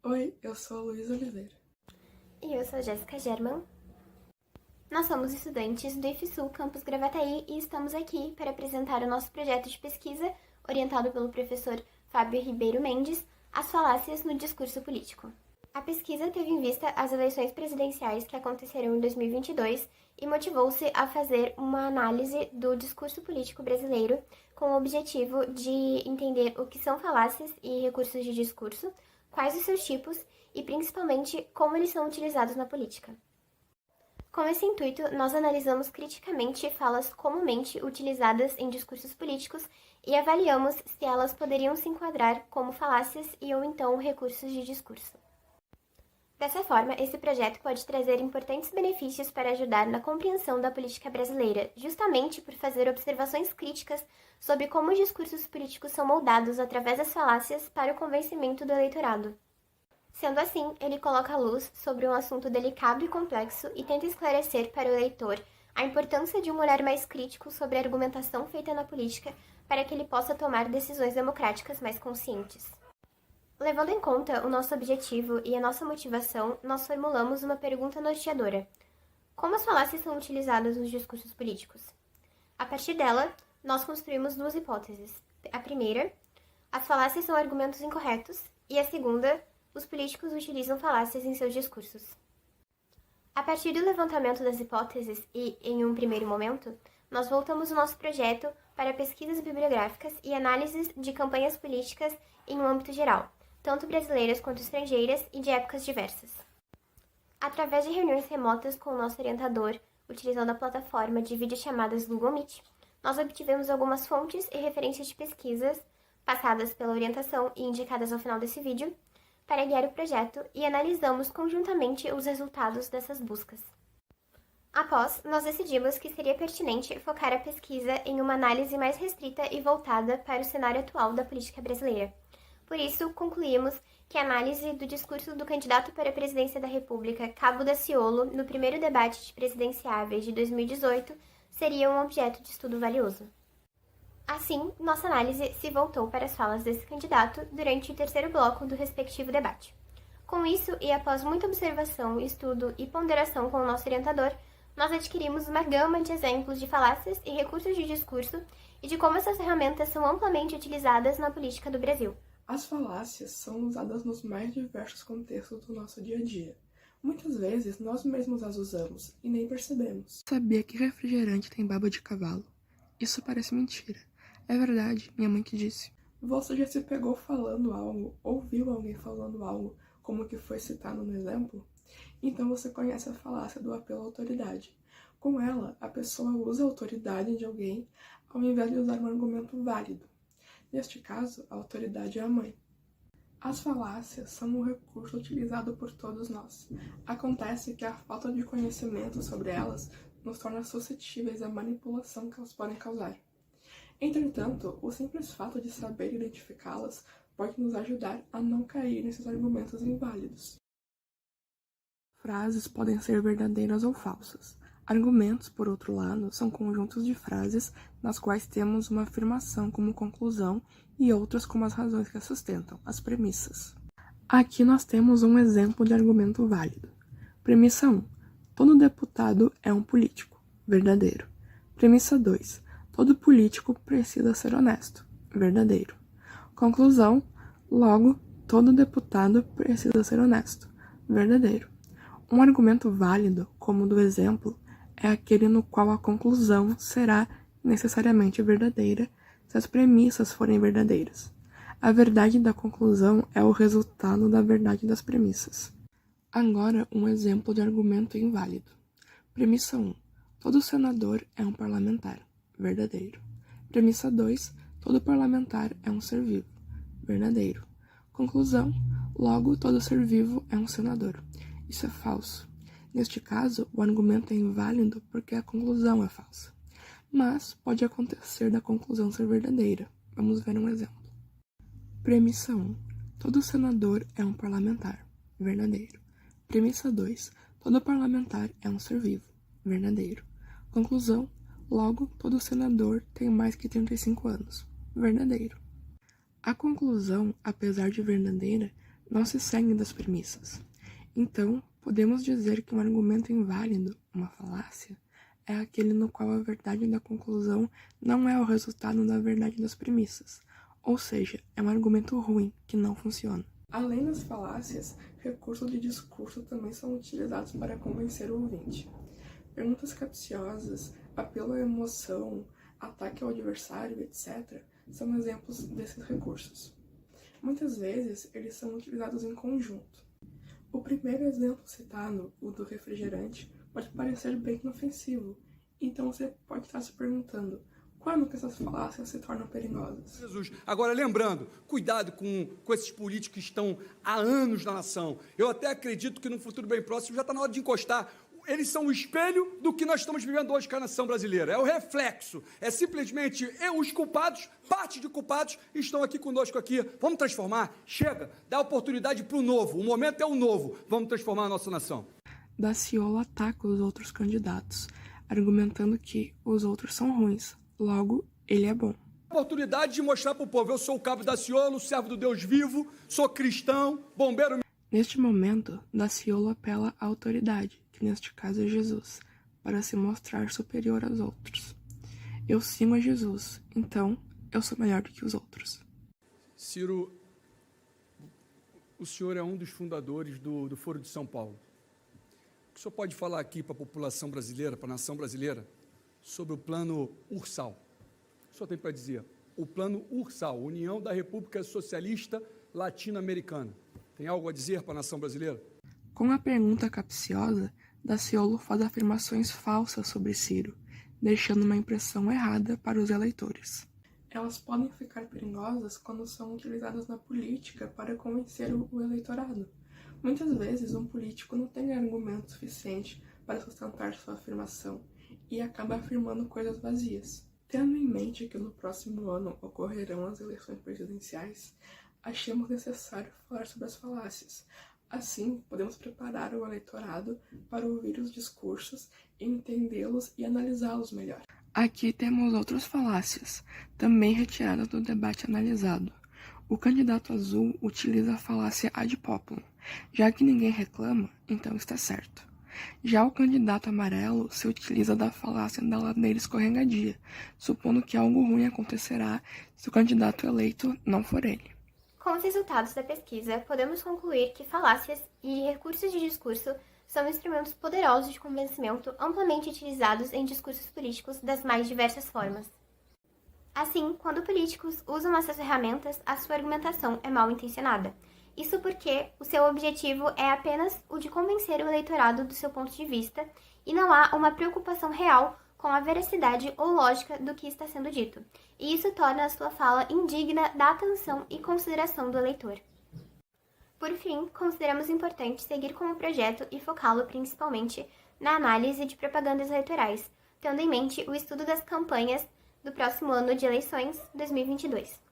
Oi, eu sou a Luísa Oliveira. E eu sou a Jéssica German. Nós somos estudantes do IFSU Campus Gravataí e estamos aqui para apresentar o nosso projeto de pesquisa, orientado pelo professor Fábio Ribeiro Mendes, As Falácias no Discurso Político. A pesquisa teve em vista as eleições presidenciais que aconteceram em 2022 e motivou-se a fazer uma análise do discurso político brasileiro com o objetivo de entender o que são falácias e recursos de discurso, quais os seus tipos e, principalmente, como eles são utilizados na política. Com esse intuito, nós analisamos criticamente falas comumente utilizadas em discursos políticos e avaliamos se elas poderiam se enquadrar como falácias e ou então recursos de discurso. Dessa forma, esse projeto pode trazer importantes benefícios para ajudar na compreensão da política brasileira, justamente por fazer observações críticas sobre como os discursos políticos são moldados através das falácias para o convencimento do eleitorado. Sendo assim, ele coloca a luz sobre um assunto delicado e complexo e tenta esclarecer para o leitor a importância de um olhar mais crítico sobre a argumentação feita na política para que ele possa tomar decisões democráticas mais conscientes. Levando em conta o nosso objetivo e a nossa motivação, nós formulamos uma pergunta norteadora. Como as falácias são utilizadas nos discursos políticos? A partir dela, nós construímos duas hipóteses. A primeira, as falácias são argumentos incorretos, e a segunda, os políticos utilizam falácias em seus discursos. A partir do levantamento das hipóteses e, em um primeiro momento, nós voltamos o nosso projeto para pesquisas bibliográficas e análises de campanhas políticas em um âmbito geral, tanto brasileiras quanto estrangeiras e de épocas diversas. Através de reuniões remotas com o nosso orientador, utilizando a plataforma de videochamadas Google Meet, nós obtivemos algumas fontes e referências de pesquisas, passadas pela orientação e indicadas ao final desse vídeo, para guiar o projeto e analisamos conjuntamente os resultados dessas buscas. Após, nós decidimos que seria pertinente focar a pesquisa em uma análise mais restrita e voltada para o cenário atual da política brasileira. Por isso, concluímos que a análise do discurso do candidato para a presidência da República, Cabo Daciolo, no primeiro debate de presidenciáveis de 2018, seria um objeto de estudo valioso. Assim, nossa análise se voltou para as falas desse candidato durante o terceiro bloco do respectivo debate. Com isso, e após muita observação, estudo e ponderação com o nosso orientador, nós adquirimos uma gama de exemplos de falácias e recursos de discurso e de como essas ferramentas são amplamente utilizadas na política do Brasil. As falácias são usadas nos mais diversos contextos do nosso dia a dia. Muitas vezes nós mesmos as usamos e nem percebemos. Sabia que refrigerante tem baba de cavalo? Isso parece mentira. É verdade, minha mãe que disse. Você já se pegou falando algo, ou viu alguém falando algo, como que foi citado no exemplo? Então você conhece a falácia do apelo à autoridade. Com ela, a pessoa usa a autoridade de alguém ao invés de usar um argumento válido. Neste caso, a autoridade é a mãe. As falácias são um recurso utilizado por todos nós. Acontece que a falta de conhecimento sobre elas nos torna suscetíveis à manipulação que elas podem causar. Entretanto, o simples fato de saber identificá-las pode nos ajudar a não cair nesses argumentos inválidos. Frases podem ser verdadeiras ou falsas. Argumentos, por outro lado, são conjuntos de frases nas quais temos uma afirmação como conclusão e outras como as razões que a sustentam, as premissas. Aqui nós temos um exemplo de argumento válido. Premissa 1. Todo deputado é um político. Verdadeiro. Premissa 2. Todo político precisa ser honesto. Verdadeiro. Conclusão. Logo, todo deputado precisa ser honesto. Verdadeiro. Um argumento válido, como o do exemplo, é aquele no qual a conclusão será necessariamente verdadeira se as premissas forem verdadeiras. A verdade da conclusão é o resultado da verdade das premissas. Agora, um exemplo de argumento inválido. Premissa 1. Todo senador é um parlamentar. Verdadeiro. Premissa 2. Todo parlamentar é um ser vivo. Verdadeiro. Conclusão. Logo, todo ser vivo é um senador. Isso é falso. Neste caso, o argumento é inválido porque a conclusão é falsa. Mas pode acontecer da conclusão ser verdadeira. Vamos ver um exemplo. Premissa 1. Todo senador é um parlamentar. Verdadeiro. Premissa 2. Todo parlamentar é um ser vivo. Verdadeiro. Conclusão. Logo, todo senador tem mais que 35 anos. Verdadeiro. A conclusão, apesar de verdadeira, não se seguem das premissas. Então, podemos dizer que um argumento inválido, uma falácia, é aquele no qual a verdade da conclusão não é o resultado da verdade das premissas, ou seja, é um argumento ruim, que não funciona. Além das falácias, recursos de discurso também são utilizados para convencer o ouvinte. Perguntas capciosas, apelo à emoção, ataque ao adversário, etc., são exemplos desses recursos. Muitas vezes, eles são utilizados em conjunto. O primeiro exemplo citado, o do refrigerante, pode parecer bem inofensivo, então você pode estar se perguntando, quando que essas falácias se tornam perigosas? Jesus. Agora, lembrando, cuidado com esses políticos que estão há anos na nação. Eu até acredito que no futuro bem próximo já está na hora de encostar. Eles são o espelho do que nós estamos vivendo hoje com a nação brasileira. É o reflexo. É simplesmente os culpados, parte de culpados, estão aqui conosco aqui. Vamos transformar? Chega, dá oportunidade para o novo. O momento é o novo. Vamos transformar a nossa nação. Daciolo ataca os outros candidatos, argumentando que os outros são ruins, logo, ele é bom. Oportunidade de mostrar para o povo, eu sou o Cabo Daciolo, servo do Deus vivo, sou cristão, bombeiro. Neste momento, Daciolo apela à autoridade, que neste caso é Jesus, para se mostrar superior aos outros. Eu sigo a Jesus, então eu sou melhor do que os outros. Ciro, o senhor é um dos fundadores do Foro de São Paulo. O que o senhor pode falar aqui para a população brasileira, para a nação brasileira, sobre o plano Ursal? O que o senhor tem para dizer? O plano Ursal, União da República Socialista Latino-Americana. Tem algo a dizer para a nação brasileira? Com a pergunta capciosa, Daciolo faz afirmações falsas sobre Ciro, deixando uma impressão errada para os eleitores. Elas podem ficar perigosas quando são utilizadas na política para convencer o eleitorado. Muitas vezes, um político não tem argumento suficiente para sustentar sua afirmação e acaba afirmando coisas vazias. Tendo em mente que no próximo ano ocorrerão as eleições presidenciais, achamos necessário falar sobre as falácias. Assim, podemos preparar o eleitorado para ouvir os discursos, entendê-los e analisá-los melhor. Aqui temos outras falácias, também retiradas do debate analisado. O candidato azul utiliza a falácia ad populum. Já que ninguém reclama, então está certo. Já o candidato amarelo se utiliza da falácia da ladeira escorregadia, supondo que algo ruim acontecerá se o candidato eleito não for ele. Com os resultados da pesquisa, podemos concluir que falácias e recursos de discurso são instrumentos poderosos de convencimento amplamente utilizados em discursos políticos das mais diversas formas. Assim, quando políticos usam essas ferramentas, a sua argumentação é mal intencionada. Isso porque o seu objetivo é apenas o de convencer o eleitorado do seu ponto de vista e não há uma preocupação real com a veracidade ou lógica do que está sendo dito. E isso torna a sua fala indigna da atenção e consideração do eleitor. Por fim, consideramos importante seguir com o projeto e focá-lo principalmente na análise de propagandas eleitorais, tendo em mente o estudo das campanhas do próximo ano de eleições 2022.